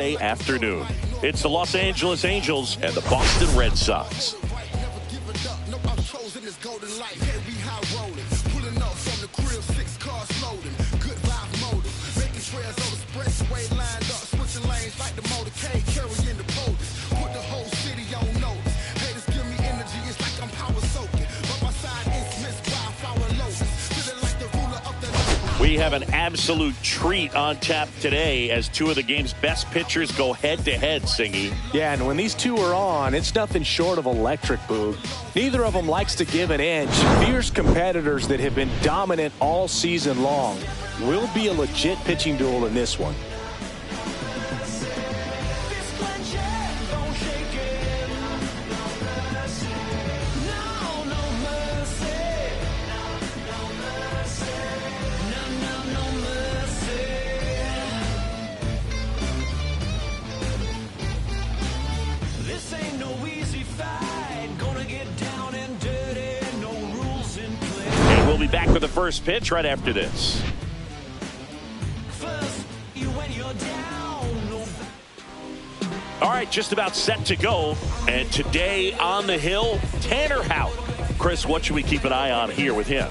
Afternoon. It's the Los Angeles Angels and the Boston Red Sox. We have an absolute treat on tap today as two of the game's best pitchers go head-to-head, Singy. Yeah, and when these two are on, it's nothing short of electric, Boog. Neither of them likes to give an inch. Fierce competitors that have been dominant all season long. Will be a legit pitching duel in this one. We'll be back with the first pitch right after this. All right, just about set to go. And today on the hill, Tanner Houck. Chris, what should we keep an eye on here with him?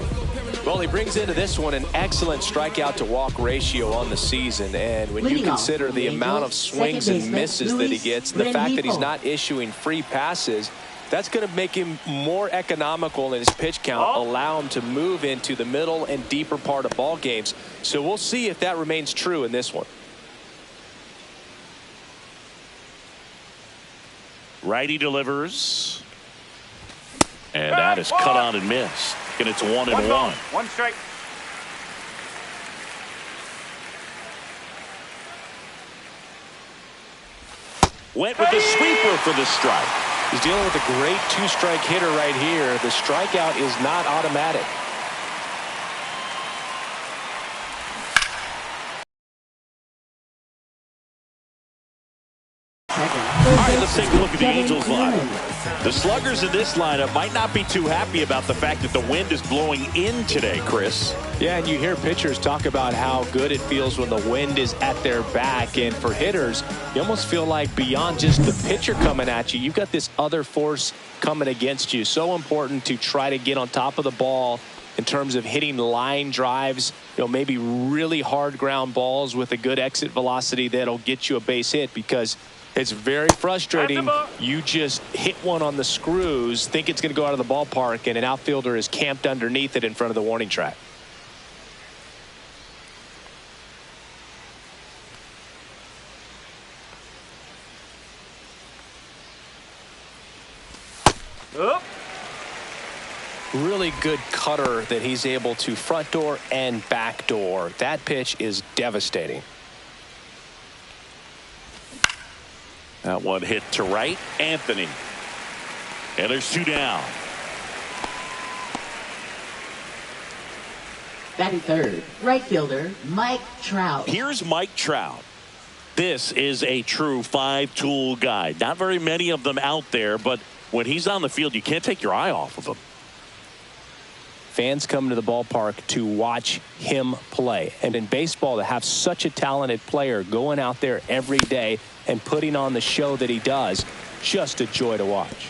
Well, he brings into this one an excellent strikeout to walk ratio on the season. And when you consider the amount of swings and misses that he gets, the fact that he's not issuing free passes, that's going to make him more economical in his pitch count, allow him to move into the middle and deeper part of ball games. So we'll see if that remains true in this one. Righty delivers. And that is cut on and missed. And it's 1-1. One strike. Went with the sweeper for the strike. He's dealing with a great two-strike hitter right here. The strikeout is not automatic. All right, let's take a look at the Angels lineup. The sluggers in this lineup might not be too happy about the fact that the wind is blowing in today, Chris. Yeah, and you hear pitchers talk about how good it feels when the wind is at their back. And for hitters, you almost feel like beyond just the pitcher coming at you, you've got this other force coming against you. So important to try to get on top of the ball in terms of hitting line drives, maybe really hard ground balls with a good exit velocity that'll get you a base hit, because it's very frustrating. You just hit one on the screws, think it's going to go out of the ballpark, and an outfielder is camped underneath it in front of the warning track. Really good cutter that he's able to front door and back door. That pitch is devastating. That one hit to right. Anthony. And there's two down. Batting third, right fielder Mike Trout. Here's Mike Trout. This is a true five-tool guy. Not very many of them out there, but when he's on the field, you can't take your eye off of him. Fans come to the ballpark to watch him play. And in baseball, to have such a talented player going out there every day and putting on the show that he does, just a joy to watch.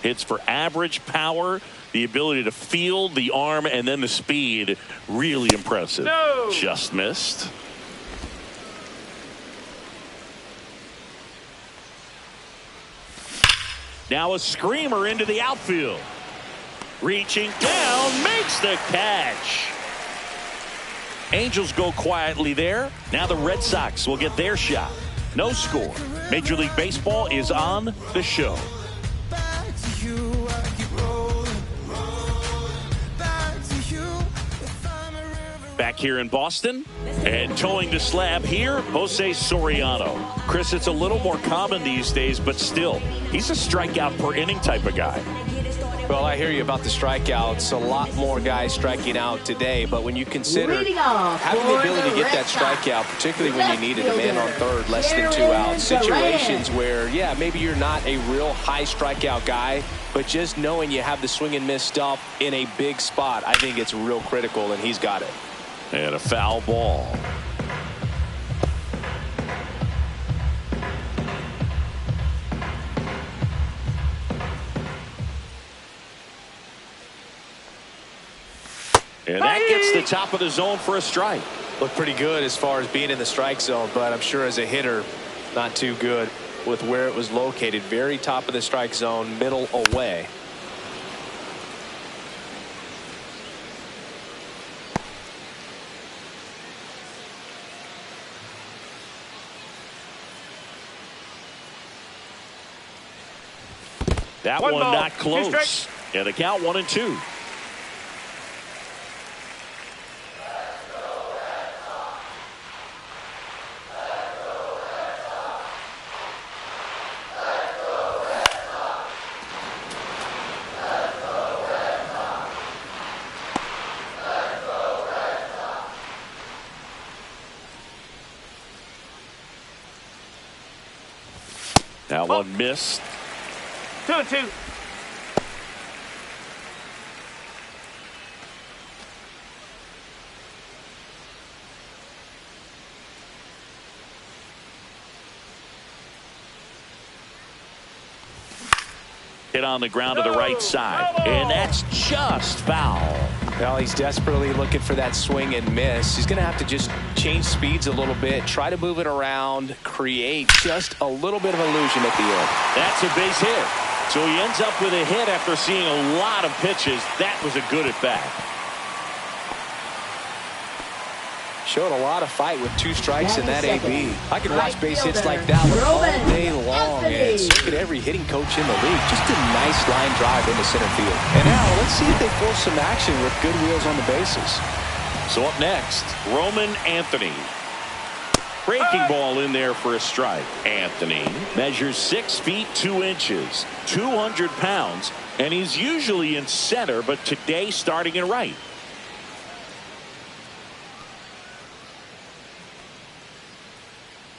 Hits for average power, the ability to field, the arm, and then the speed. Really impressive. No. Just missed. Now a screamer into the outfield. Reaching down, makes the catch. Angels go quietly there. Now the Red Sox will get their shot. No score. Major League Baseball is on the show. Back here in Boston, and towing the slab here, Jose Soriano. Chris, it's a little more common these days, but still, he's a strikeout per inning type of guy. Well, I hear you about the strikeouts. A lot more guys striking out today, but when you consider having the ability to get that strikeout, particularly when you needed a man on third, less than 2 outs, situations where, yeah, maybe you're not a real high strikeout guy, but just knowing you have the swing and miss stuff in a big spot, I think it's real critical, and he's got it. And a foul ball. That gets the top of the zone for a strike. Looked pretty good as far as being in the strike zone, but I'm sure as a hitter, not too good with where it was located. Very top of the strike zone, middle away. That one not close. Yeah, the count 1-2. That one missed. 2-2. Hit on the ground to the right side, and that's just foul. Well, he's desperately looking for that swing and miss. He's going to have to just change speeds a little bit, try to move it around, create just a little bit of illusion at the end. That's a base hit. So he ends up with a hit after seeing a lot of pitches. That was a good at bat. Showed a lot of fight with 2 strikes in that AB. I could watch base hits like that one all day long, and so could every hitting coach in the league. Just a nice line drive into center field. And now let's see if they force some action with good wheels on the bases. So up next, Roman Anthony. Breaking ball in there for a strike. Anthony measures 6 feet 2 inches, 200 pounds, and he's usually in center, but today starting in right.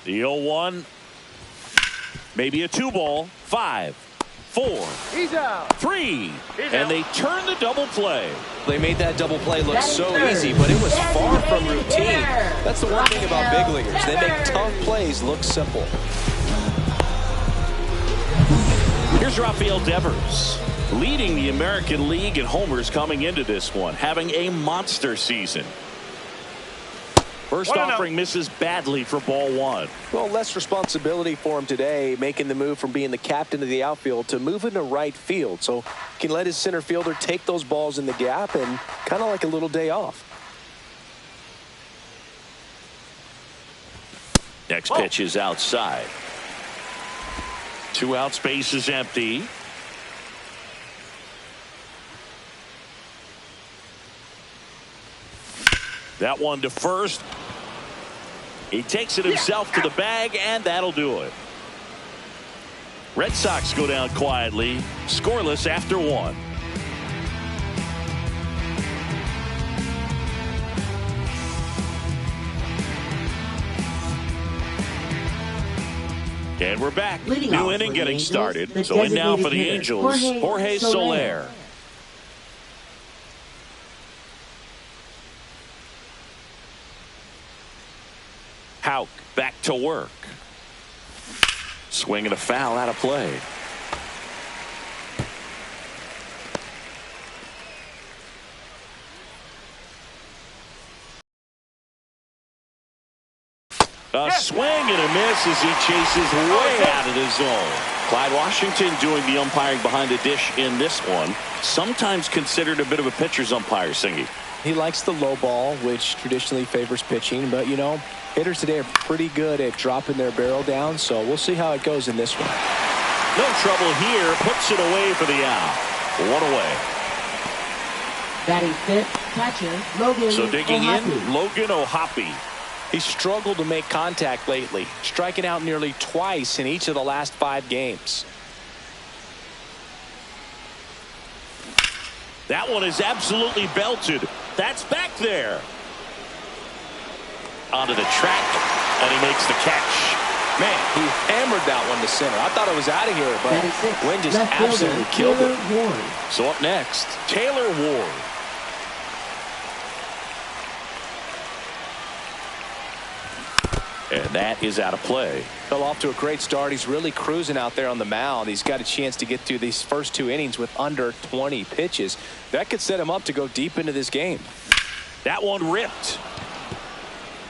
The 0-1, maybe a 2-ball, 5, 4, He's out. 3, and they turn the double play. They made that double play look so easy, but it was far from routine. That's the one thing about big leaguers. They make tough plays look simple. Here's Rafael Devers, leading the American League in homers coming into this one, having a monster season. First offering misses badly for ball 1. Well, less responsibility for him today, making the move from being the captain of the outfield to moving to right field. So he can let his center fielder take those balls in the gap and kind of like a little day off. Next pitch is outside. 2 outs, base is empty. That one to first. He takes it himself to the bag, and that'll do it. Red Sox go down quietly, scoreless after 1. And we're back. New inning getting started. So in now for the Angels, Jorge Soler. Houck back to work. Swing and a foul out of play. A swing and a miss as he chases way out of the zone. Clyde Washington doing the umpiring behind the dish in this one. Sometimes considered a bit of a pitcher's umpire, Singy. He likes the low ball, which traditionally favors pitching, but you know, hitters today are pretty good at dropping their barrel down, so we'll see how it goes in this one. No trouble here. Puts it away for the out. 1 away. Batting fifth, catcher, Logan So digging O'Hoppe. in, Logan O'Hoppe. He's struggled to make contact lately, striking out nearly twice in each of the last 5 games. That one is absolutely belted. That's back there. Onto the track, and he makes the catch. Man, he hammered that one to center. I thought it was out of here, but Batting sixth, Wynn just left fielder, absolutely killed Taylor it. Ward. So up next, Taylor Ward. And that is out of play. Fell off to a great start. He's really cruising out there on the mound. He's got a chance to get through these first 2 innings with under 20 pitches. That could set him up to go deep into this game. That one ripped.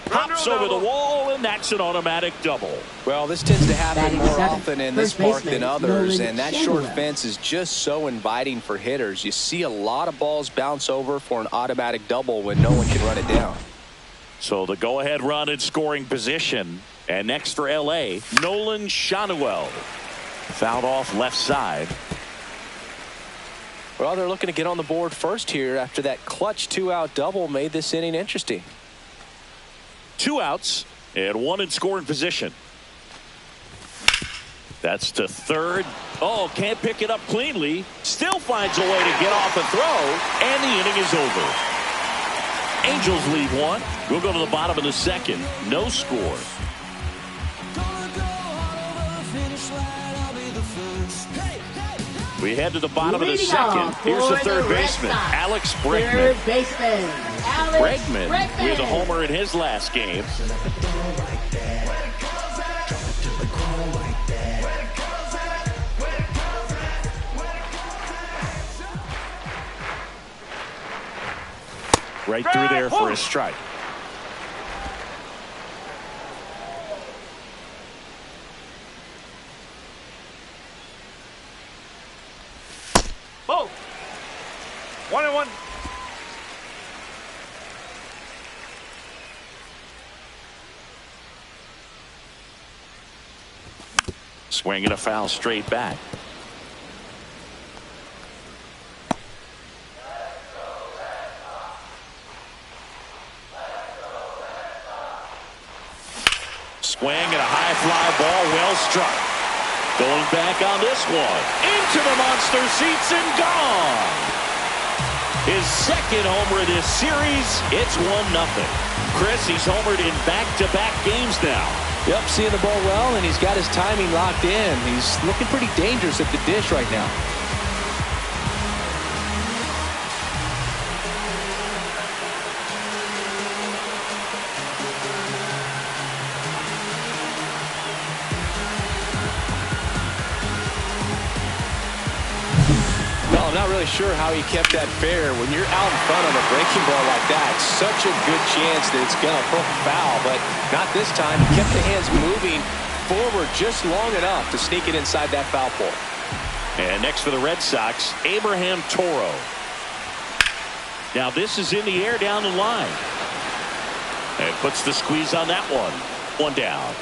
Pops over the wall, and that's an automatic double. Well, this tends to happen more often in this park than others, Nolan and that Shadwell. short fence is just so inviting for hitters. You see a lot of balls bounce over for an automatic double when no one can run it down. So the go-ahead run in scoring position. And next for L.A., Nolan Shadwell. Fouled off left side. Well, they're looking to get on the board first here after that clutch 2-out double made this inning interesting. 2 outs and 1 in scoring position. That's to third. Oh, can't pick it up cleanly. Still finds a way to get off a throw, and the inning is over. Angels lead 1. We'll go to the bottom of the second. No score. We head to the bottom of the Leading second. off Here's the for third the Red baseman, Sox. Alex Bregman. Third baseman, Alex Bregman with a homer in his last game. Right through there for a strike. Both. 1-1. Swing and a foul straight back. Swing and a high fly ball, well struck. Going back on this one. Into the monster seats and gone. His second homer of this series. It's 1-0. Chris, he's homered in back-to-back games now. Yep, seeing the ball well, and he's got his timing locked in. He's looking pretty dangerous at the dish right now. Well, I'm not really sure how he kept that fair. When you're out in front of a breaking ball like that, such a good chance that it's going to hook foul, but not this time. He kept the hands moving forward just long enough to sneak it inside that foul pole. And next for the Red Sox, Abraham Toro. Now this is in the air down the line. And puts the squeeze on that one. 1 down.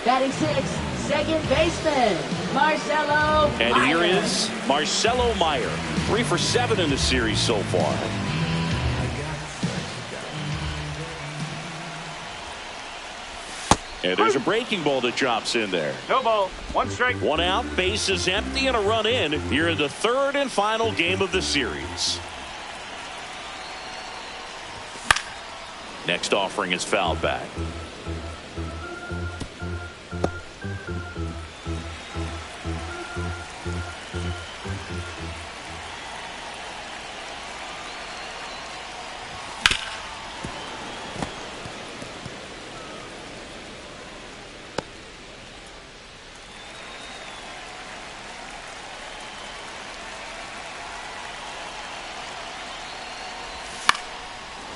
Batting 6, second baseman, Marcelo And Meyer. here is Marcelo Meyer. 3 for 7 in the series so far. And there's a breaking ball that drops in there. No ball. 1 strike. 1 out, bases empty, and a run in here in the third and final game of the series. Next offering is fouled back.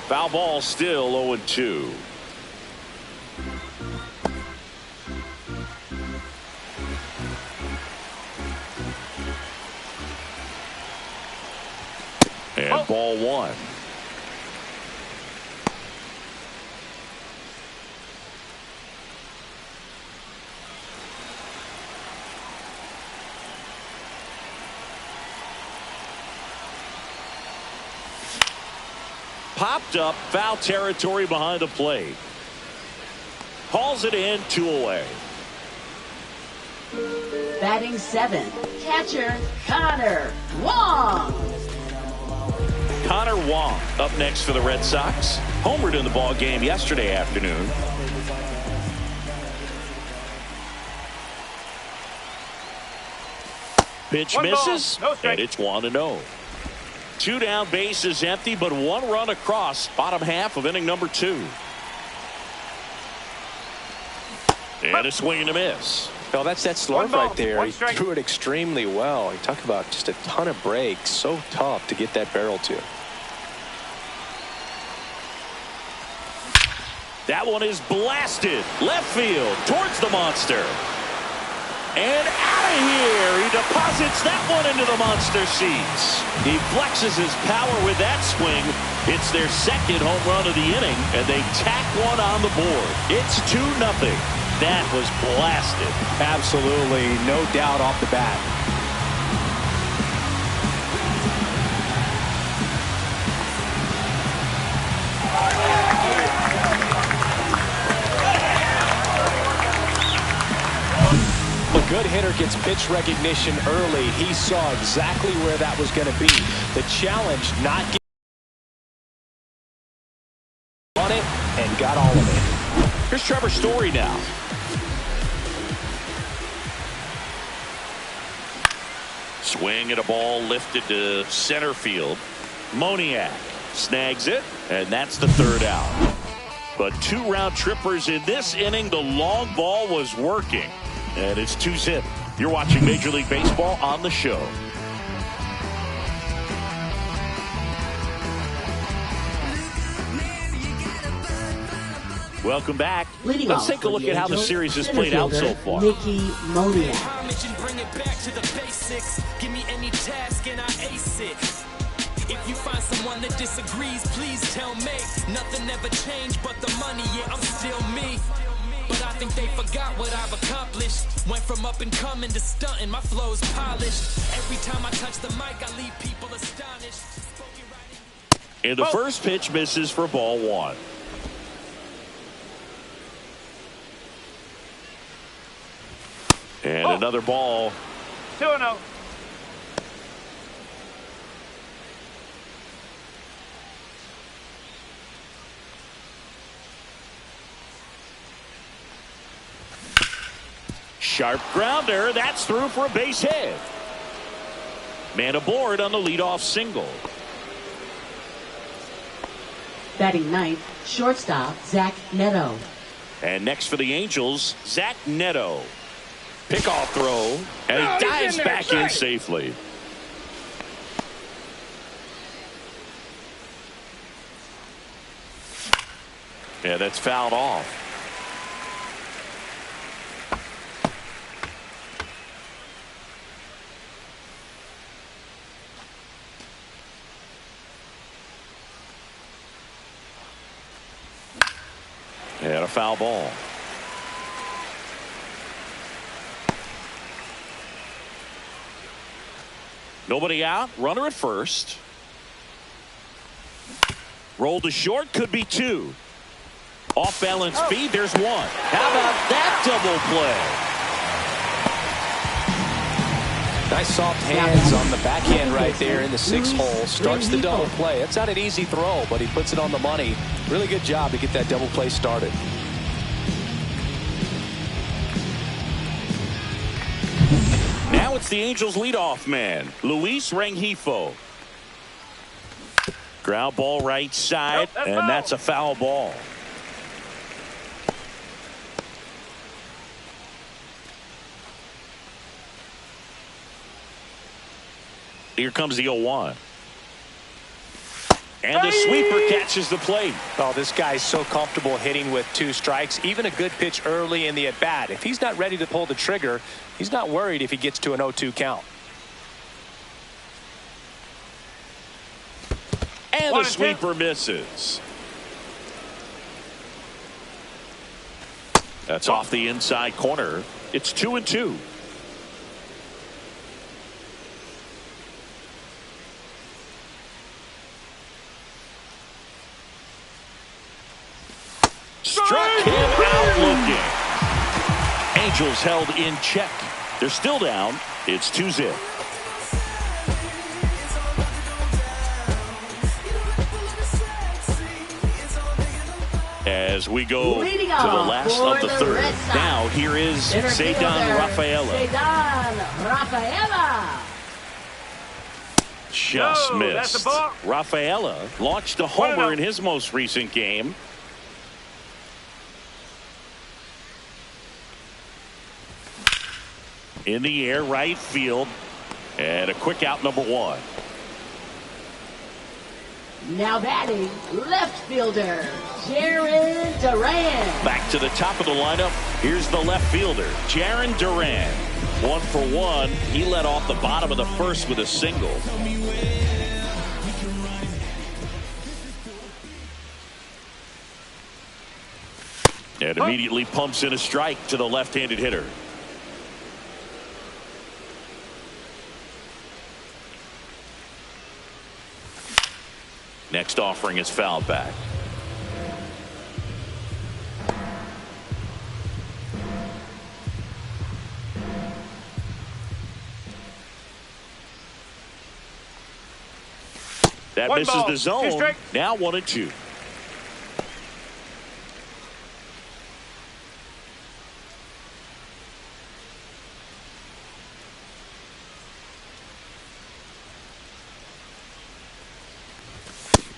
Foul ball, still 0-2. And ball 1. Popped up, foul territory behind the plate. Hauls it in, 2 away. Batting 7, catcher Connor Wong. Connor Wong up next for the Red Sox. Homered in the ball game yesterday afternoon. Pitch 1 ball, misses, no strike. and it's 1-0. 2 down, bases empty, but 1 run across. Bottom half of inning number 2. And a swing and a miss. Well, that's that slurve 1 ball, right there. 1 He strike. threw it extremely well. He talked about just a ton of breaks. So tough to get that barrel to. That one is blasted left field towards the monster. And out of here. He deposits that one into the monster seats. He flexes his power with that swing. It's their second home run of the inning, and they tack one on the board. It's 2-0. That was blasted. Absolutely, no doubt off the bat. A good hitter gets pitch recognition early. He saw exactly where that was going to be. The challenge, not getting on it, and got all of it. Here's Trevor Story now. Swing at a ball lifted to center field. Moniak snags it, and that's the 3rd out. But 2 round trippers in this inning. The long ball was working. And it's 2-0. You're watching Major League Baseball on the show. Welcome back. Let's take a look at how the series has played out so far. Mickey Moniak. Bring it back to the basics. Give me any task and I ace it. If you find someone that disagrees, please tell me. Nothing ever changed but the money. Yeah, I'm still me. But I think they forgot what I've accomplished. Went from up and coming to stunting. My flow's polished. Every time I touch the mic, I leave people astonished. And the first pitch misses for ball 1. And another ball. 2-0. Sharp grounder. That's through for a base hit. Man aboard on the leadoff single. Batting ninth, shortstop Zach Neto. And next for the Angels, Zach Neto. Pickoff throw, and he dives back in safely. Yeah, that's fouled off. And a foul ball. Nobody out. Runner at first. Roll to short. Could be 2. Off balance feed. There's 1. How about that double play? Nice soft hands on the backhand right there in the 6th hole. Starts the double play. It's not an easy throw, but he puts it on the money. Really good job to get that double play started. Now it's the Angels leadoff man, Luis Rengifo. Ground ball right side, and that's a foul ball. Here comes the 0-1. And the sweeper catches the plate. Oh, this guy's so comfortable hitting with 2 strikes. Even a good pitch early in the at-bat. If he's not ready to pull the trigger, he's not worried if he gets to an 0-2 count. And the sweeper misses. That's off the inside corner. It's 2-2. Struck him out looking. Angels held in check. They're still down. It's 2-0. As we go to the last of the 3rd. Now here is Ceddanne Rafaela. Ceddanne Rafaela. Just missed. Rafaela launched a homer in his most recent game. In the air, right field, and a quick out, number 1. Now batting, left fielder Jaron Duran. Back to the top of the lineup. Here's the left fielder, Jaron Duran. 1 for 1. He led off the bottom of the first with a single. And immediately pumps in a strike to the left-handed hitter. Next offering is fouled back. That One misses ball, the 2 zone. strikes. Now 1-2.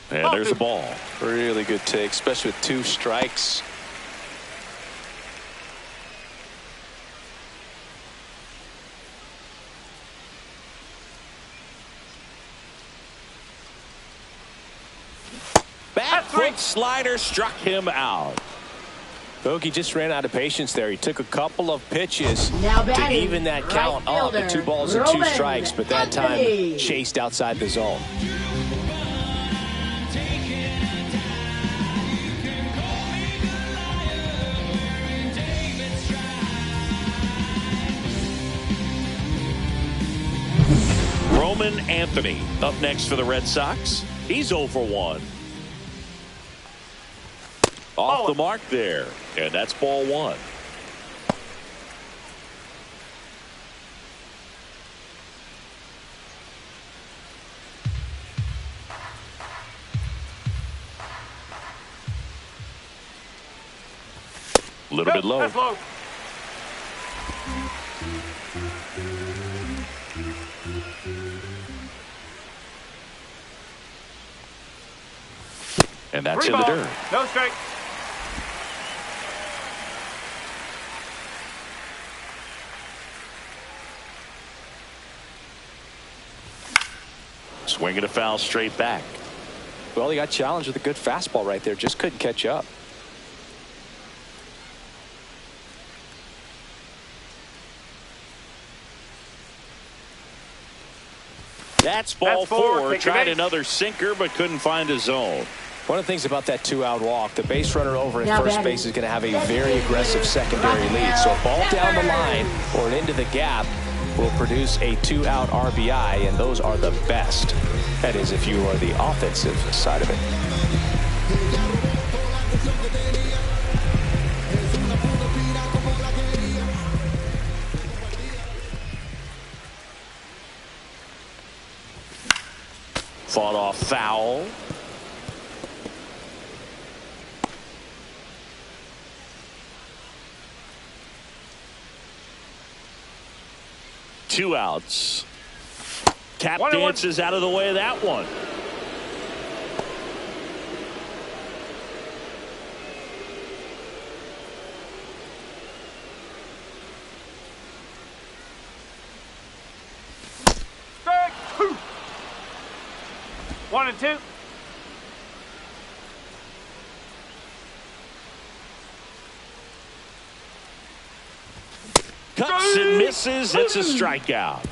And there's the ball. Really good take, especially with 2 strikes. Back foot slider struck him out. Bogey just ran out of patience there. He took a couple of pitches Now to batting, even that right count up at 2 balls and 2 Roman strikes, but that Anthony. time chased outside the zone. Roman Anthony up next for the Red Sox. He's 0 for 1. Off the mark there. And that's ball 1. A little bit low. That's low. And that's 3 in the ball. dirt. No strike. Swinging a foul straight back. Well, he got challenged with a good fastball right there. Just couldn't catch up. That's ball 4. Take your Tried base. another sinker, but couldn't find a zone. One of the things about that 2-out walk, the base runner over at Now first batting. base is going to have a very aggressive secondary lead. So a ball down the line or into the gap will produce a 2-out RBI, and those are the best. That is, if you are the offensive side of it. Fought off foul. Two outs. Tap 1-1. dances out of the way of that one. Strike. 1 and 2. Cuts and misses. It's a strikeout.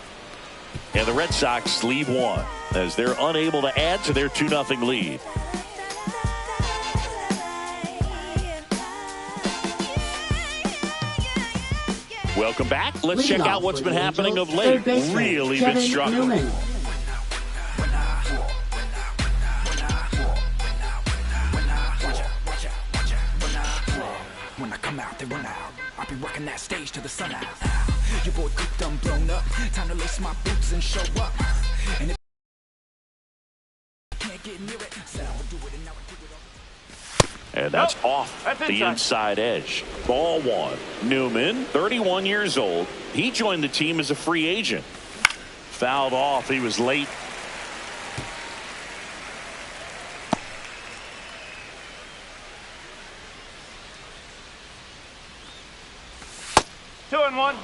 And the Red Sox leave 1 as they're unable to add to their 2-0 lead. Welcome back. Let's check out what's been happening of late. Really been struggling. Newman. When I come out, they run out. I'll be rocking that stage to the sun out. Your boy cooked, I'm blown up. Time to lace my boots and show up. And if can't get near it, said I would do it and now I do it all. And that's Nope. off That's the inside edge. Ball 1. Newman, 31 years old. He joined the team as a free agent. Fouled off. He was late. Two and 1.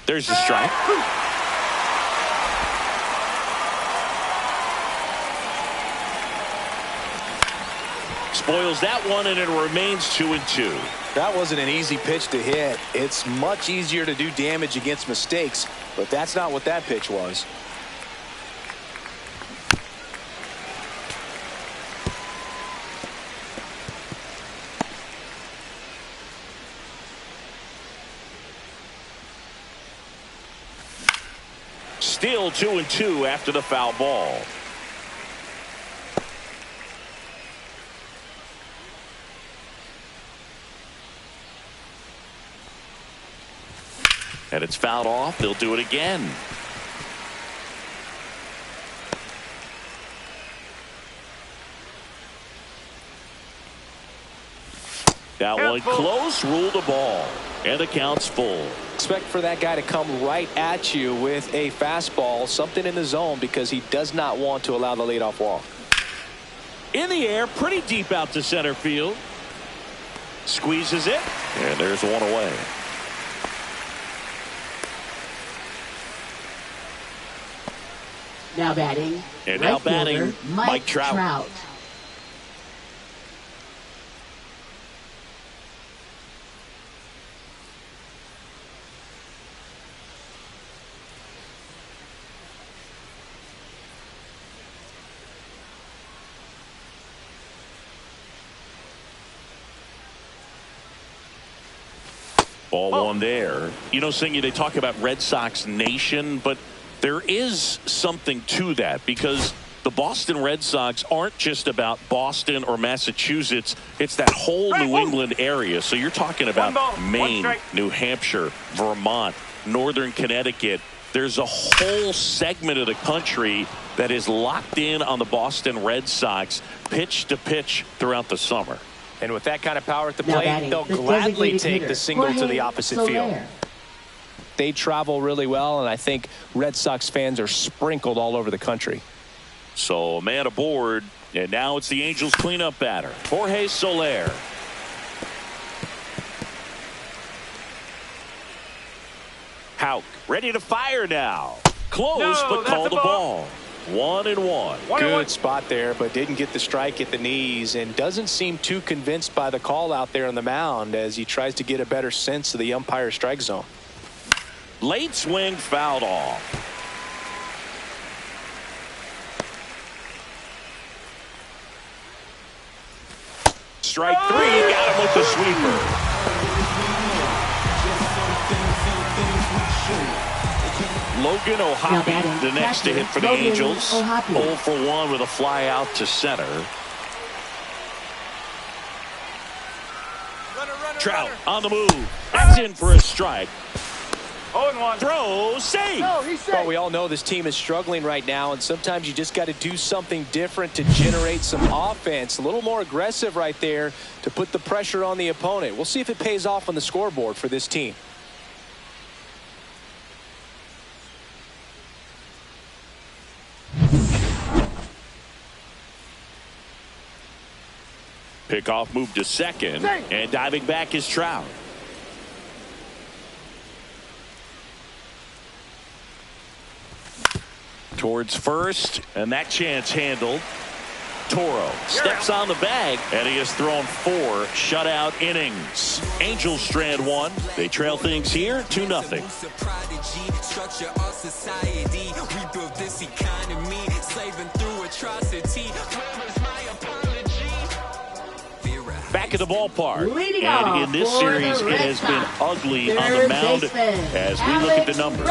There's the strike. Spoils that one, and it remains 2-2. That wasn't an easy pitch to hit. It's much easier to do damage against mistakes, but that's not what that pitch was. Still 2-2 after the foul ball. And it's fouled off. They'll do it again. That one close. Rule the ball. And the count's full. Expect for that guy to come right at you with a fastball, something in the zone, because he does not want to allow the leadoff walk. In the air, pretty deep out to center field. Squeezes it. And there's one away. Now batting. And now right batting, fielder, Mike Trout. Ball one there. You know, Singy, they talk about Red Sox Nation, but there is something to that, because the Boston Red Sox aren't just about Boston or Massachusetts. It's that whole New England area. So you're talking about Maine, New Hampshire, Vermont, Northern Connecticut. There's a whole segment of the country that is locked in on the Boston Red Sox pitch to pitch throughout the summer. And with that kind of power at the plate, they'll gladly take the single to the opposite field. They travel really well, and I think Red Sox fans are sprinkled all over the country. So a man aboard, and now it's the Angels cleanup batter, Jorge Soler. Houck ready to fire now. Close, but called the ball. 1-1. Good spot there, but didn't get the strike at the knees, and doesn't seem too convinced by the call out there on the mound as he tries to get a better sense of the umpire's strike zone. Late swing, fouled off. Strike three, got him with the sweeper. Logan O'Hoppe, the next to hit for the Angels. 0 for 1 with a fly out to center. Trout on the move. That's in for a strike. 0-1. Throw, safe. Well, we all know this team is struggling right now, and sometimes you just got to do something different to generate some offense. A little more aggressive right there to put the pressure on the opponent. We'll see if it pays off on the scoreboard for this team. Pickoff move to second, and diving back is Trout. Towards first, and that chance handled. Toro steps on the bag, and he has thrown 4 shutout innings. Angels strand 1. They trail things here 2-0. Back at the ballpark, and in this series it has been ugly on the mound as we look at the numbers.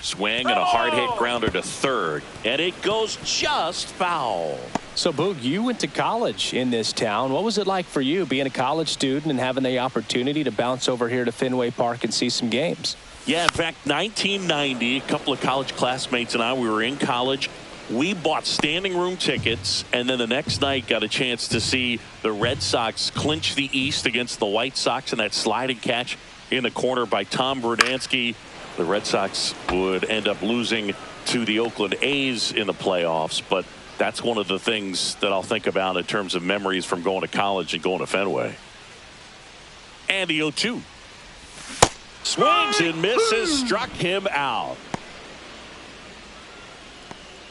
Swing and a hard hit grounder to third, and it goes just foul. So, Boog, you went to college in this town. What was it like for you being a college student and having the opportunity to bounce over here to Fenway Park and see some games? Yeah, in fact, 1990, a couple of college classmates and I, we were in college. We bought standing room tickets, and then the next night got a chance to see the Red Sox clinch the East against the White Sox in that sliding catch in the corner by Tom Verdansky. The Red Sox would end up losing to the Oakland A's in the playoffs, but that's one of the things that I'll think about in terms of memories from going to college and going to Fenway. And the 0-2. Swings and misses, struck him out.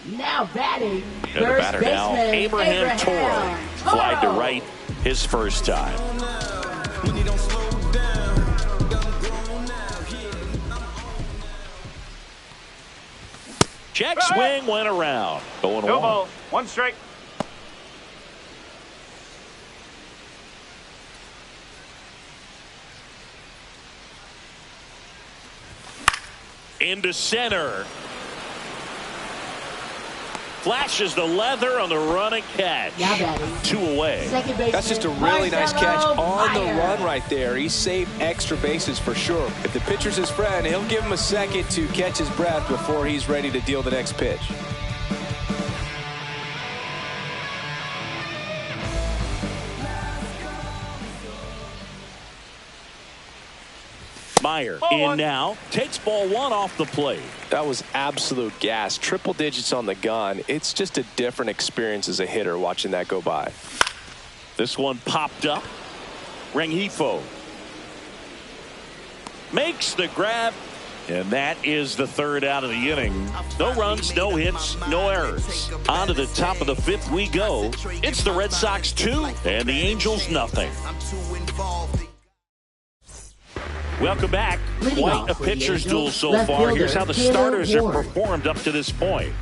Now batting, And the batter now, Abraham Toro. Flied to right his first time. Check swing went around. 0-1. No ball. 1 strike. Into center. Flashes the leather on the running catch. 2 away. That's just a really nice catch on the run right there. He saved extra bases for sure. If the pitcher's his friend, he'll give him a second to catch his breath before he's ready to deal the next pitch. Meyer in now, takes ball 1 off the plate. That was absolute gas. Triple digits on the gun. It's just a different experience as a hitter watching that go by. This one popped up. Rengifo makes the grab, and that is the 3rd out of the inning. No runs, no hits, no errors. On to the top of the 5th we go. It's the Red Sox 2 and the Angels nothing. Welcome back. Quite a pitcher's duel so far. Here's how the starters have performed up to this point.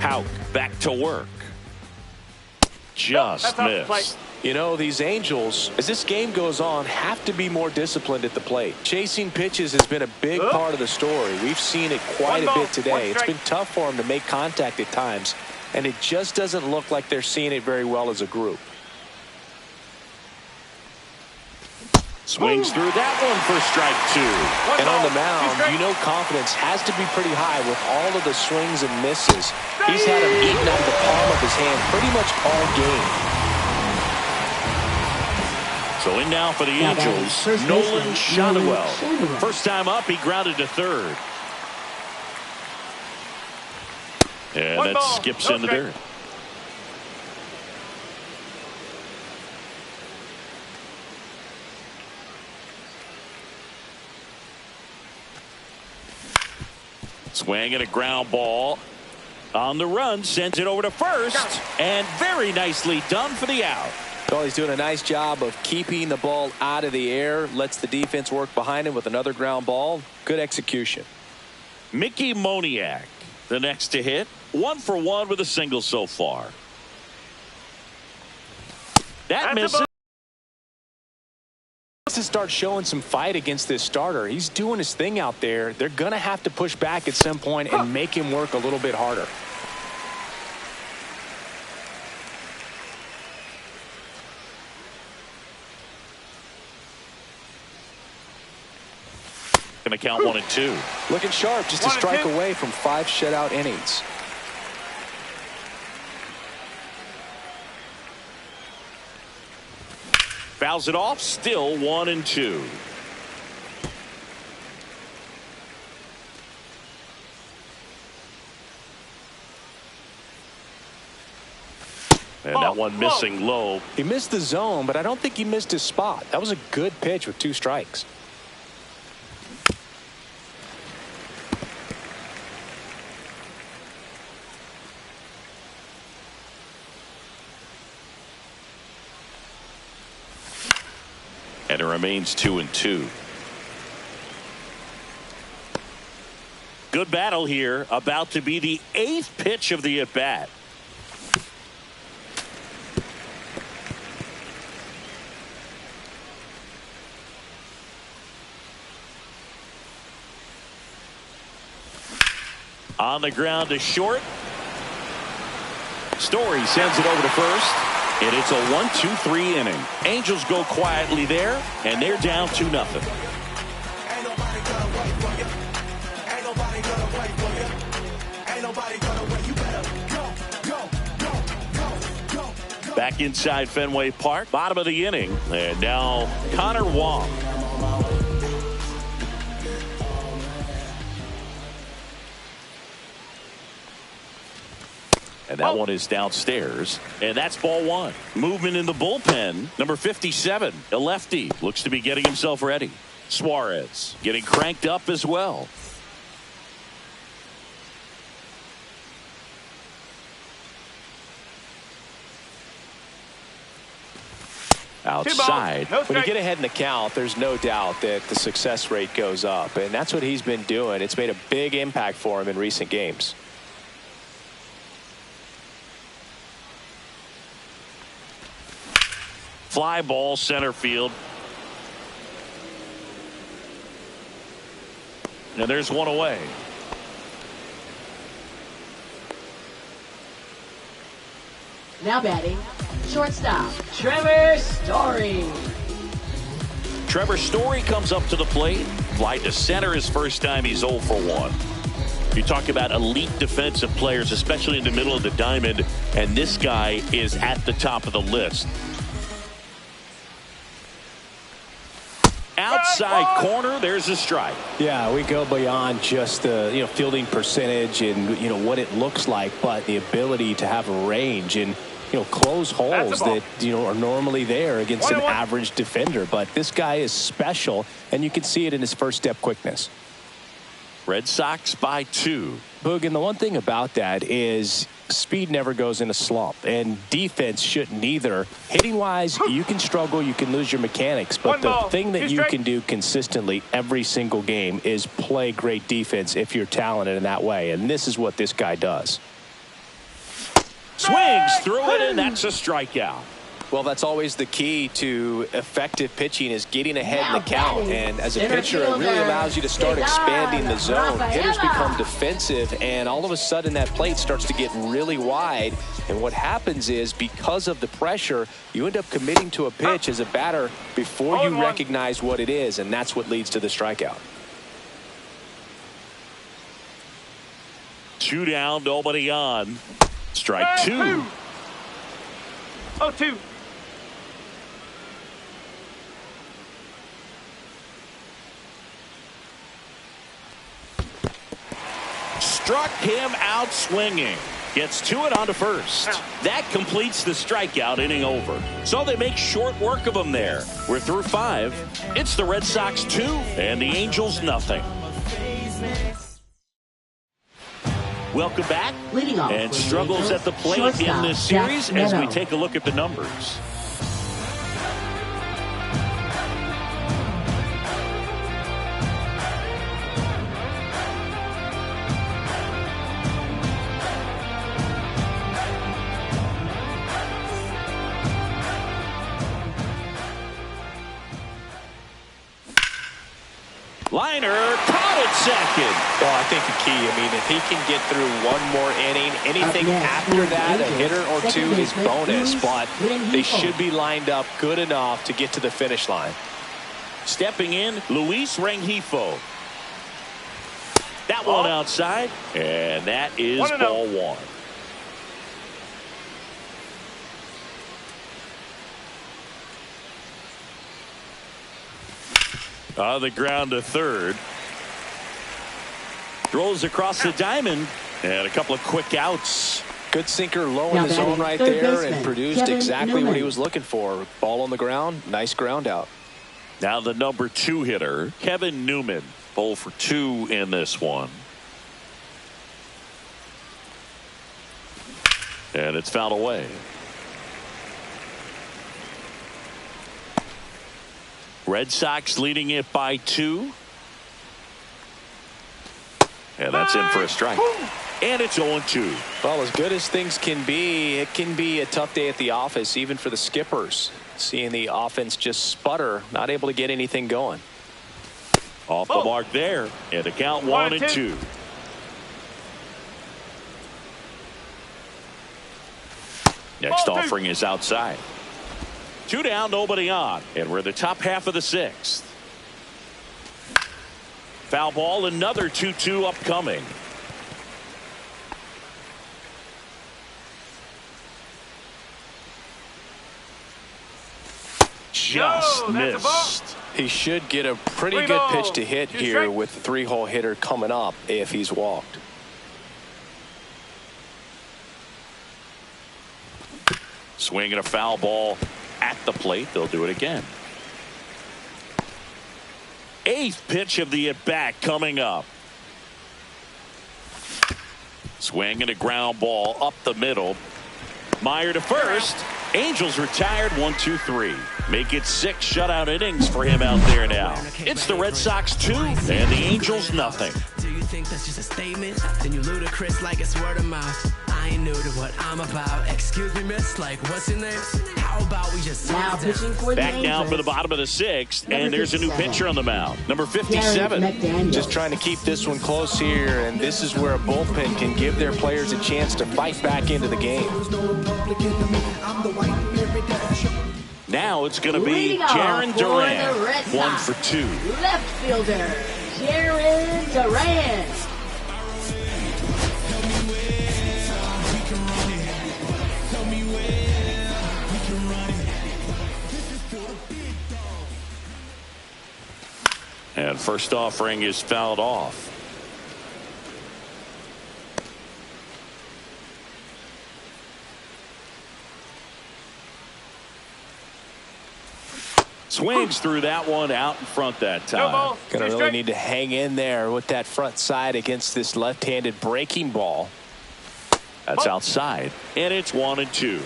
Houck back to work. Just missed. You know, these Angels, as this game goes on, have to be more disciplined at the plate. Chasing pitches has been a big part of the story. We've seen it quite a bit today. It's been tough for them to make contact at times, and it just doesn't look like they're seeing it very well as a group. Swings through that one for strike 2. And on the mound, you know confidence has to be pretty high with all of the swings and misses. He's had them eaten out of the palm of his hand pretty much all game. So in now for the Angels, Nolan Shotwell. First time up, he grounded to 3rd. And that skips in the dirt. Swing and a ground ball. On the run, sends it over to first. And very nicely done for the out. Well, he's doing a nice job of keeping the ball out of the air. Lets the defense work behind him with another ground ball. Good execution. Mickey Moniak, the next to hit. 1 for 1 with a single so far. That misses. To start showing some fight against this starter. He's doing his thing out there. They're going to have to push back at some point and make him work a little bit harder. Going to count 1 and 2. Looking sharp, just a strike away from 5 shutout innings. Fouls it off, still 1 and 2. And that one missing low. He missed the zone, but I don't think he missed his spot. That was a good pitch with 2 strikes. And it remains 2 and 2. Good battle here. About to be the 8th pitch of the at-bat. On the ground to short. Story sends it over to first. And it's a 1-2-3 inning. Angels go quietly there, and they're down 2-0. Back inside Fenway Park, bottom of the inning, and now Connor Wong. And that one is downstairs, and that's ball one. Movement in the bullpen. Number 57, a lefty, looks to be getting himself ready. Suarez getting cranked up as well. Outside. When you get ahead in the count, there's no doubt that the success rate goes up, and that's what he's been doing. It's made a big impact for him in recent games. Fly ball center field. And there's one away. Now batting, shortstop, Trevor Story. Trevor Story comes up to the plate. Fly to center his first time. He's 0 for 1. You talk about elite defensive players, especially in the middle of the diamond, and this guy is at the top of the list. Outside corner, there's a strike. Yeah, we go beyond just the fielding percentage and what it looks like, but the ability to have a range and close holes that are normally there against an average defender. But this guy is special, and you can see it in his first step quickness. Red Sox by 2. Boog, and the one thing about that is speed never goes in a slump, and defense shouldn't either. Hitting wise, you can struggle, you can lose your mechanics, but the thing that you can do consistently every single game is play great defense if you're talented in that way, and this is what this guy does. Swings through it, and that's a strikeout. Well, that's always the key to effective pitching, is getting ahead in the count. And as a pitcher, it really allows you to start expanding the zone. Hitters become defensive, and all of a sudden that plate starts to get really wide. And what happens is, because of the pressure, you end up committing to a pitch as a batter before you recognize what it is, and that's what leads to the strikeout. 2 down, nobody on. Strike 2. 0-2. Struck him out swinging. Gets to it onto first. That completes the strikeout, inning over. So they make short work of him there. We're through 5. It's the Red Sox 2 and the Angels nothing. Welcome back. Leading off And struggles at the plate in this series as we take a look at the numbers. Liner caught at second. Well, I think the key, if he can get through one more inning, anything after that, a hitter or two is bonus, but they should be lined up good enough to get to the finish line. Stepping in, Luis Rengifo. That one outside, and that is ball 1. On the ground to third. Throws across the diamond, and a couple of quick outs. Good sinker low in the zone right there, and produced exactly what he was looking for. Ball on the ground, nice ground out. Now the number 2 hitter, Kevin Newman, 0 for 2 in this one. And it's fouled away. Red Sox leading it by 2. And that's in for a strike. And it's 0-2. Well, as good as things can be, it can be a tough day at the office, even for the skippers. Seeing the offense just sputter, not able to get anything going. Off the mark there. And the count 1-2. Next offering is outside. 2 down, nobody on. And we're the top half of the 6th. Foul ball, another 2-2 upcoming. Just missed. He should get a pretty good pitch to hit here with the 3-hole hitter coming up if he's walked. Swinging a foul ball at the plate. They'll do it again. 8th pitch of the at-bat coming up. Swinging a ground ball up the middle. Meyer to first. Angels retired 1-2-3. Make it 6 shutout innings for him out there now. It's the Red Sox 2 and the Angels nothing. Do you think that's just a statement? Then you ludicrous like it's word of mouth. I ain't new to what I'm about. Excuse me, miss, like what's your name? How about we just now pitching for the back Angels. down for the bottom of the 6th, and there's a new 57. pitcher on the mound. Number 57. Just trying to keep this one close here, and this is where a bullpen can give their players a chance to fight back into the game. Now it's going to be Leading off Jaron for Duran. the Red 1 Sox. for 2. Left fielder, Jaron Duran. And first offering is fouled off. Swings through that one out in front that time. Gonna really need to hang in there with that front side against this left-handed breaking ball. That's outside, and it's 1-2.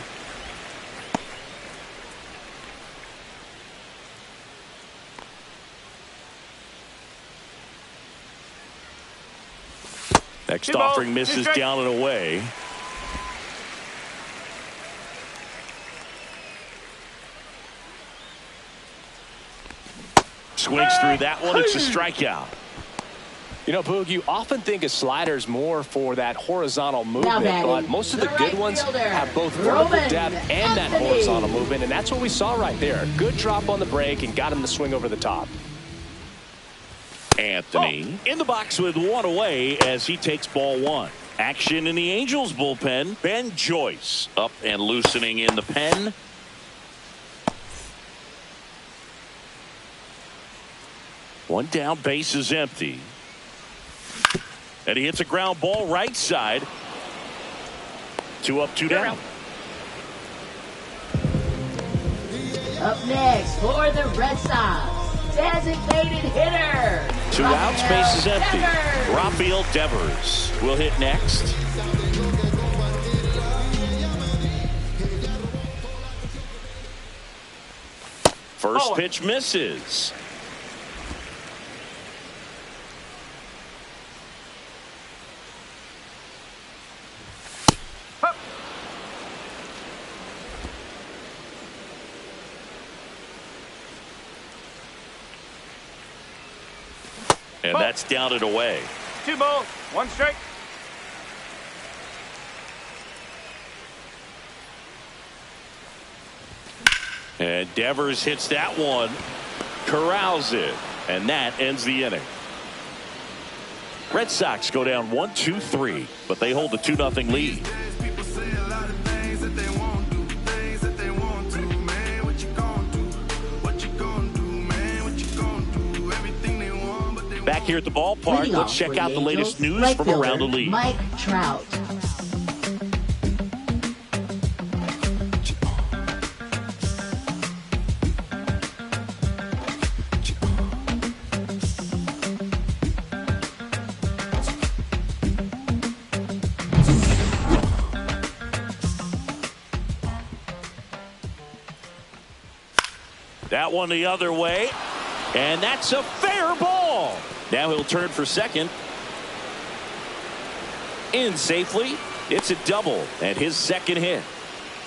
Next offering misses down and away. Swings through that one. It's a strikeout. You know, Boog, you often think a slider's more for that horizontal movement, but most of the good ones have both vertical depth and that horizontal movement, and that's what we saw right there. Good drop on the break and got him to swing over the top. Anthony in the box with 1 away as he takes ball 1. Action in the Angels bullpen. Ben Joyce up and loosening in the pen. One down, base is empty. And he hits a ground ball right side. 2 up, 2 down. Up next for the Red Sox, designated hitter. 2 outs, base is empty. Devers. Rafael Devers will hit next. First pitch misses. And that's down and away. 2 balls, 1 strike. And Devers hits that one, corrals it, and that ends the inning. Red Sox go down 1-2-3, but they hold the 2-0 lead. Back here at the ballpark, let's check out the latest news from around the league. Mike Trout. That one the other way, and that's a fair ball. Now he'll turn for second. In safely. It's a double and his second hit.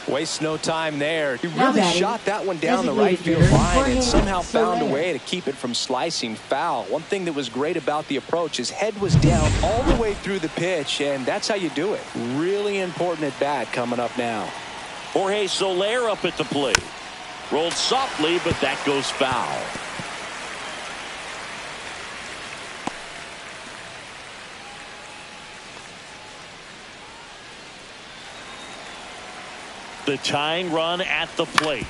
Waste no time there. He Now really batting, shot that one down the right field line and somehow found a way to keep it from slicing foul. One thing that was great about the approach, his head was down all the way through the pitch, and that's how you do it. Really important at bat coming up now. Jorge Soler up at the plate. Rolled softly, but that goes foul. The tying run at the plate.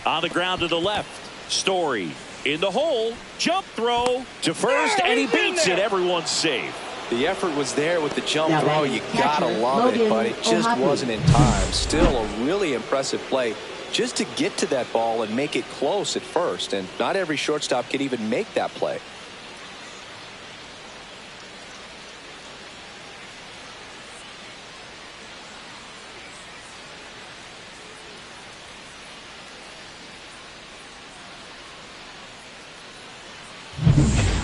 On the ground to the left. Story in the hole. Jump throw to first, and he beats it. Everyone's safe. The effort was there with the jump Now throw. batting, You catcher, gotta love it, but it just Logan wasn't in time. Still a really impressive play just to get to that ball and make it close at first. And not every shortstop can even make that play.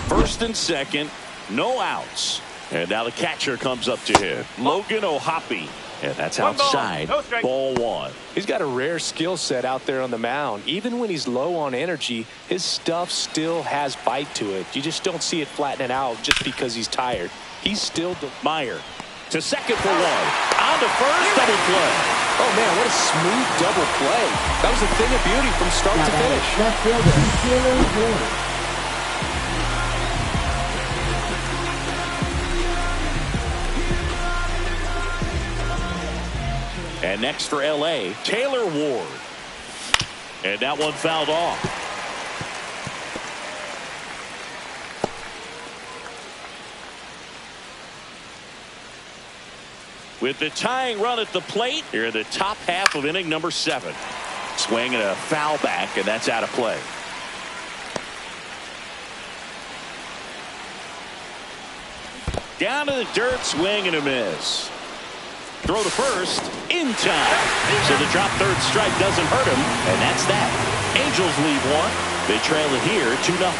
First and second, no outs. And now the catcher comes up to hit. Logan O'Hoppe. And that's outside. Ball one. He's got a rare skill set out there on the mound. Even when he's low on energy, his stuff still has bite to it. You just don't see it flattening out just because he's tired. He's still Meyer to second for one. On to first, double play. Oh man, what a smooth double play. That was a thing of beauty from start to finish. Left fielder, Taylor Ward. And next for L.A., Taylor Ward. And that one fouled off. With the tying run at the plate, here in the top half of inning number 7. Swing and a foul back, and that's out of play. Down to the dirt, swing and a miss. Throw to first, in time. So the drop third strike doesn't hurt him, and that's that. Angels lead one. They trail it here 2-0.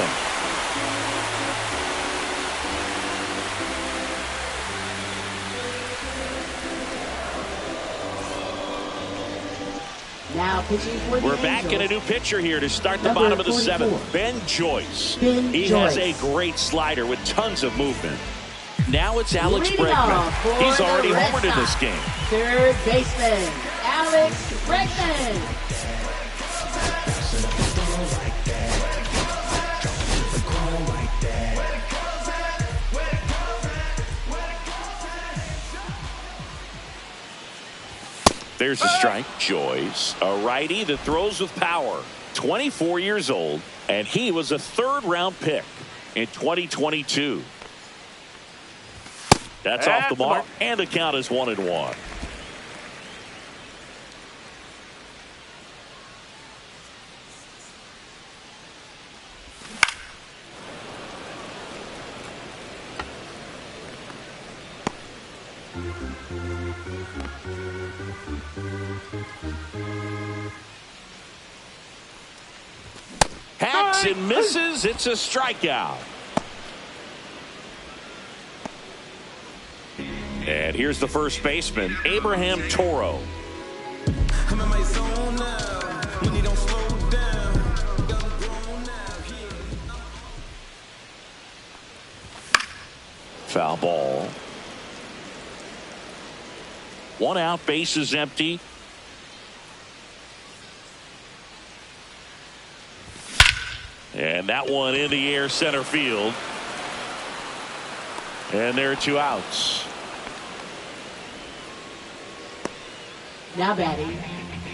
Now pitching for the We're back in a new pitcher here to start the Number bottom of the 44. 7th. Ben Joyce. He has a great slider with tons of movement. Now it's Alex Leading off Bregman. for He's the already Red homered in this Sox. game. Third baseman, Alex Bregman. There's a strike. Joyce, a righty that throws with power. 24 years old, and he was a third-round pick in 2022. That's off the mark, and the count is 1-1. Hacks and misses. It's a strikeout. And here's the first baseman, Abraham Toro. I'm in my zone now. Really don't slow down. Foul ball. 1 out, bases empty. And that one in the air, center field. And there are 2 outs. Now batting,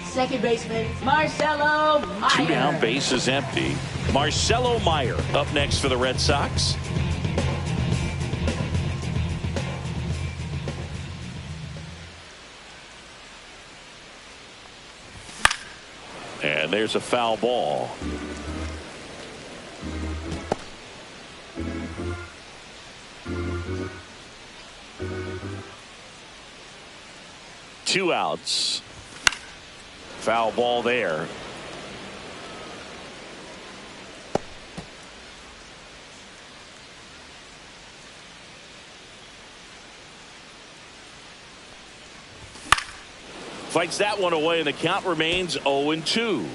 second baseman, Marcelo Meyer. 2 down, bases empty. Marcelo Meyer up next for the Red Sox. And there's a foul ball. Two outs. Foul ball there. Fights that one away, and the count remains 0-2.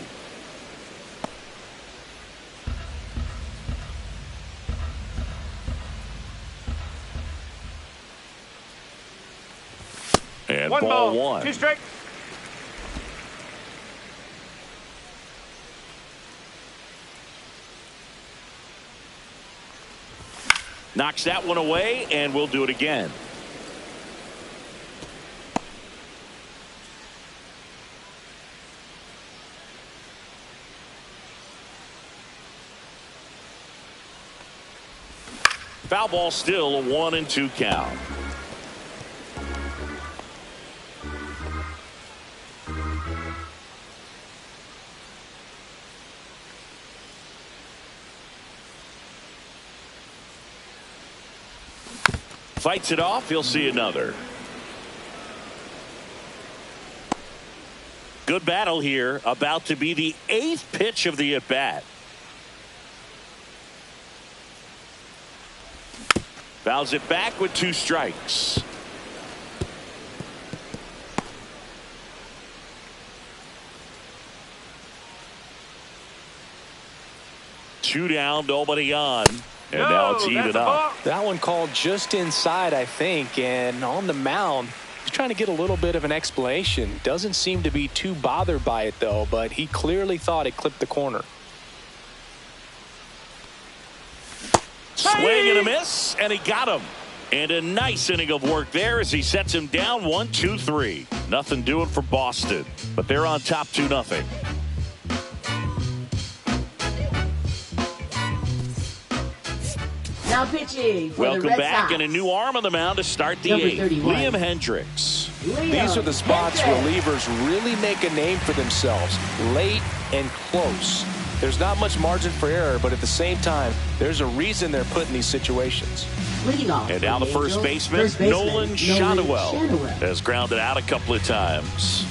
And One ball ball, 1. 2 strikes. Knocks that one away, and we'll do it again. Foul ball, still a 1-2 count. Fights it off. He'll see another. Good battle here. About to be the 8th pitch of the at-bat. Fouls it back with 2 strikes. Two down, nobody on. And now it's even up. That one called just inside, I think, and on the mound, he's trying to get a little bit of an explanation. Doesn't seem to be too bothered by it, though, but he clearly thought it clipped the corner. Swing and a miss, and he got him. And a nice inning of work there as he sets him down 1-2-3. Nothing doing for Boston, but they're on top 2-0. Now pitching for Welcome the Red back, Sox. and a new arm on the mound to start the Number 8th. 31. Liam Hendricks. These are the spots relievers really make a name for themselves, late and close. There's not much margin for error, but at the same time, there's a reason they're put in these situations. Leading off And now the first baseman, Nolan Shadowell, has grounded out a couple of times.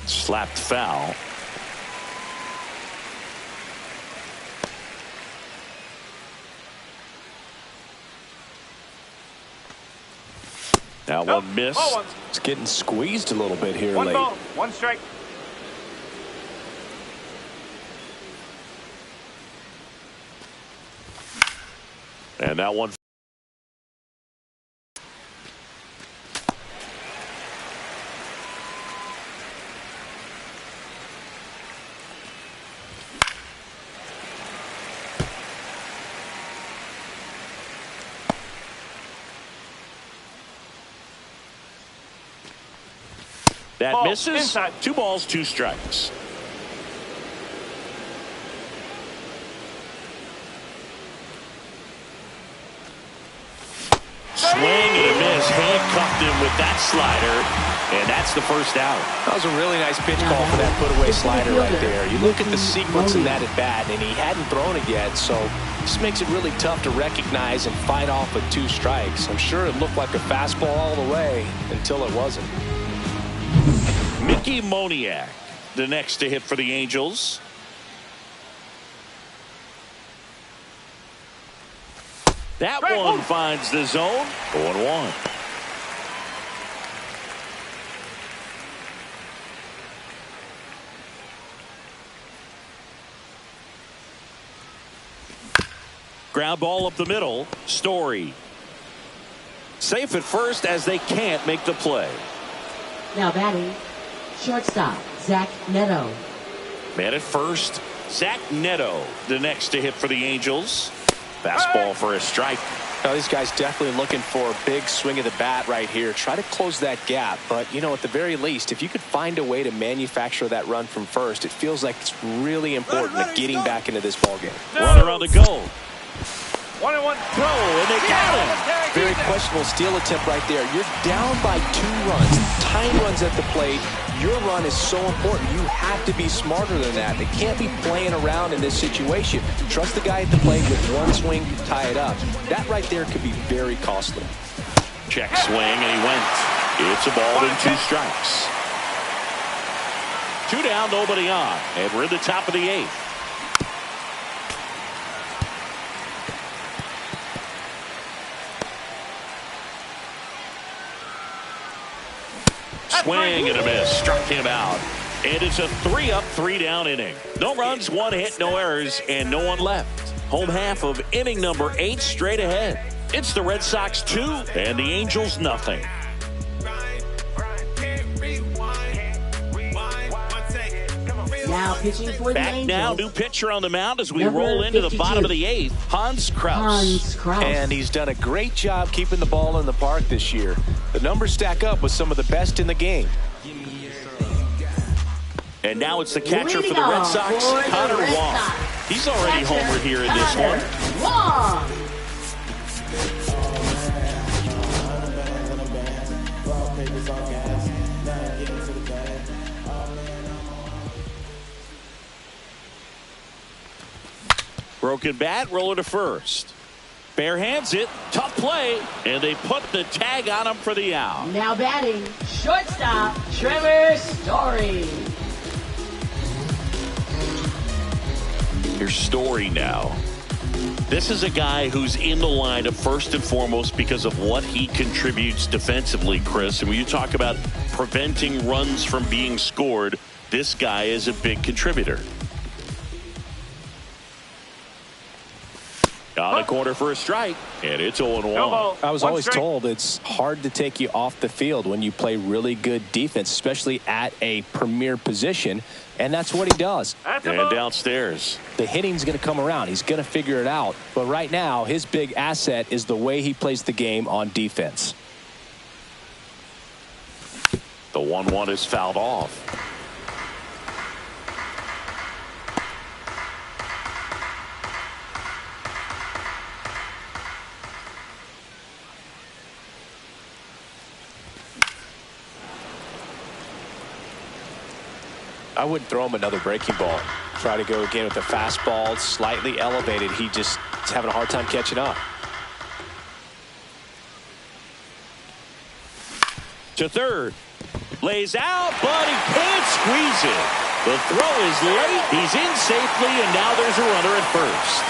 Slapped foul. Now one miss. It's getting squeezed a little bit here One late. ball, 1 strike. And that one. That Ball misses. inside. 2 balls, 2 strikes. Swing and a miss. Handcuffed him with that slider. And that's the first out. That was a really nice pitch call for that put-away slider right there. You look at the sequence in that at-bat, and he hadn't thrown it yet, so this makes it really tough to recognize and fight off with 2 strikes. I'm sure it looked like a fastball all the way until it wasn't. Mickey Moniak, the next to hit for the Angels. That one finds the zone. 0-1. Ground ball up the middle. Story. Safe at first as they can't make the play. Now batting, shortstop, Zach Neto. Man at first, Zach Neto, the next to hit for the Angels. Fastball for a strike. Now, these guys definitely looking for a big swing of the bat right here. Try to close that gap. But, you know, at the very least, if you could find a way to manufacture that run from first, it feels like it's really important to getting back into this ballgame. Runner on the goal. 1-1 Throw, and they got him. Very questionable steal attempt right there. You're down by 2 runs, tying runs at the plate. Your run is so important. You have to be smarter than that. They can't be playing around in this situation. Trust the guy at the plate with 1 swing, tie it up. That right there could be very costly. Check swing, and he went. It's a ball and 2 strikes. 2 down, nobody on, and we're in the top of the 8th. Swing and a miss. Struck him out. And it's a 3-up, 3-down inning. No runs, 1 hit, no errors, and no one left. Home half of inning number 8 straight ahead. It's the Red Sox 2 and the Angels nothing. Now Pitching for the Back Angels. now, new pitcher on the mound as we Number roll into the 52. bottom of the 8th, Hans Kraus. And he's done a great job keeping the ball in the park this year. The numbers stack up with some of the best in the game. And now it's the catcher for the Leading Red off Sox, for the Connor Red Wong. Sox. He's already Catcher, homered here in this one. Wong. Broken bat, roller to first. Bare hands it, tough play, and they put the tag on him for the out. Now batting, shortstop, Trevor Story. Here's Story now. This is a guy who's in the lineup first and foremost because of what he contributes defensively, Chris. And when you talk about preventing runs from being scored, this guy is a big contributor. On the corner for a strike, and it's 0-1. I was always told it's hard to take you off the field when you play really good defense, especially at a premier position, and that's what he does. And downstairs. The hitting's going to come around. He's going to figure it out. But right now, his big asset is the way he plays the game on defense. The 1-1 is fouled off. I wouldn't throw him another breaking ball. Try to go again with the fastball, slightly elevated. He just is having a hard time catching up. To third. Lays out, but he can't squeeze it. The throw is late. He's in safely, and now there's a runner at first.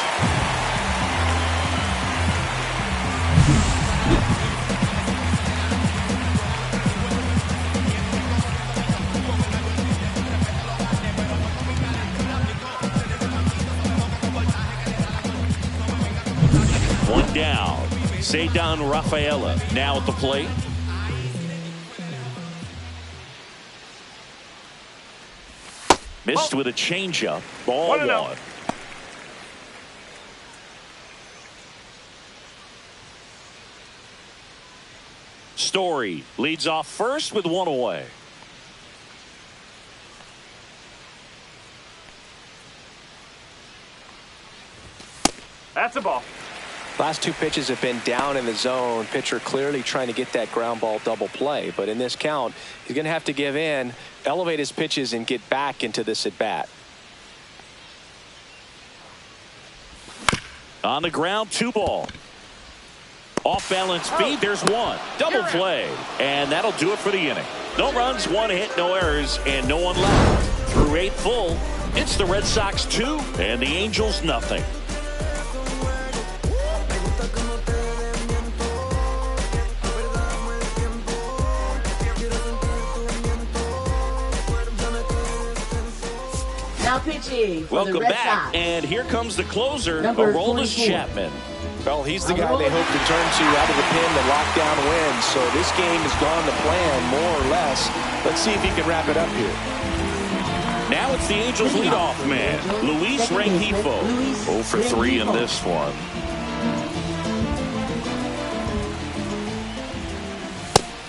One down. Ceddanne Rafaela now at the plate. Missed with a changeup. Ball 1. Story leads off first with 1 away. That's a ball. Last 2 pitches have been down in the zone. Pitcher clearly trying to get that ground ball double play. But in this count, he's going to have to give in, elevate his pitches, and get back into this at bat. On the ground, 2 ball. Off balance speed, there's 1. Double play. And that'll do it for the inning. No runs, 1 hit, no errors, and no one left. Through 8 full, it's the Red Sox 2 and the Angels nothing. Now pitching for Welcome the Red back, Sox. and here comes the closer, Number Aroldis 44. Chapman. Well, he's the guy they hope to turn to out of the pen to lock down wins. So this game has gone to plan, more or less. Let's see if he can wrap it up here. Now it's the Angels leadoff man, Luis Rengifo. 0 for 3 in this one.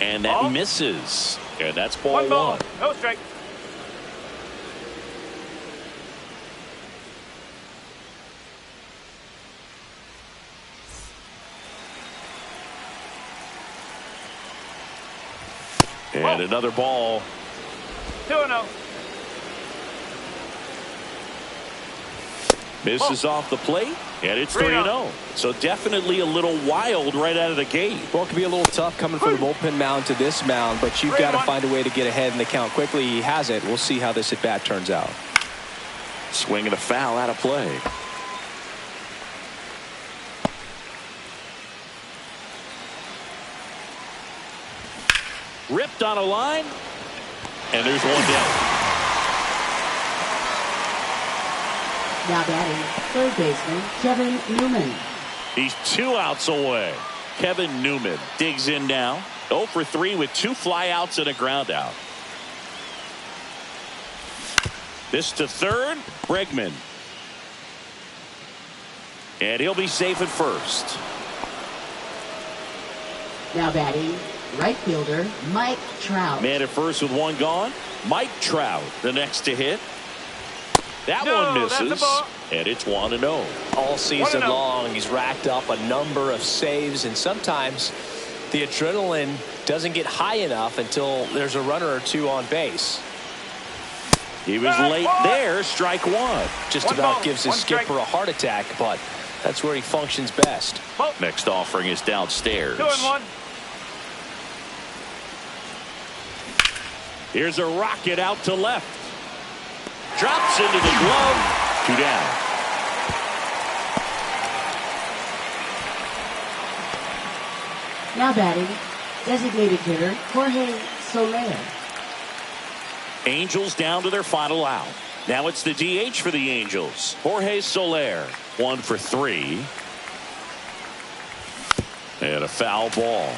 And that misses. And that's ball 1. No strike. And another ball. 2-0. Misses off the plate, and it's 3-0. So definitely a little wild right out of the gate. Well, it can be a little tough coming from the bullpen mound to this mound, but you've got to find a way to get ahead in the count quickly. He has it. We'll see how this at bat turns out. Swing and a foul out of play. Ripped on a line, and there's 1 down. Now batting, third baseman, Kevin Newman. He's 2 outs away. Kevin Newman digs in now. 0 for 3 with 2 flyouts and a ground out. This to third, Bregman. And he'll be safe at first. Now batting, right fielder Mike Trout. Man at first with one gone. Mike Trout, the next to hit. That one misses. And it's 1-0. All season 1-0. long, he's racked up a number of saves, and sometimes the adrenaline doesn't get high enough until there's a runner or two on base. He was late there, strike one. Just about gives his skipper a heart attack, but that's where he functions best. Next offering is downstairs. 2-1. Here's a rocket out to left. Drops into the glove. 2 down. Now batting, designated hitter Jorge Soler. Angels down to their final out. Now it's the DH for the Angels. Jorge Soler, 1 for 3. And a foul ball.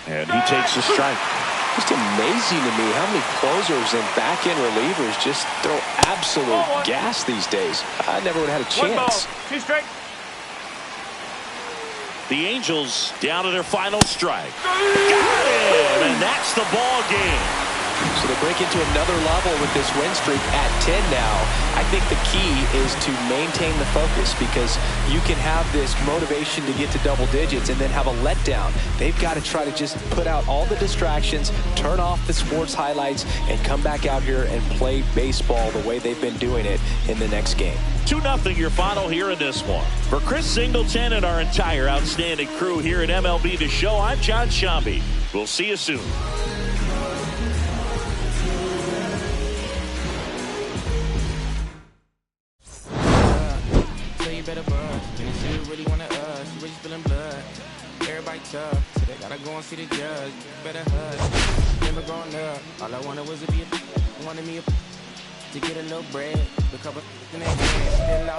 And he takes a strike. Just amazing to me how many closers and back-end relievers just throw absolute gas these days. I never would have had a chance. 2 strike. The Angels down to their final strike. Got him, and that's the ball game. So they break into another level with this win streak at 10 now. I think the key is to maintain the focus, because you can have this motivation to get to double digits and then have a letdown. They've got to try to just put out all the distractions, turn off the sports highlights, and come back out here and play baseball the way they've been doing it in the next game. 2-0 your final here in this one. For Chris Singleton and our entire outstanding crew here at MLB The Show, I'm John Shambi. We'll see you soon. Better buzz. And if you really wanna you really spilling blood. Everybody tough, so they gotta go and see the judge. Better hush. Remember growing up, all I wanted was to be wanted me to get a little bread, the couple in their hands.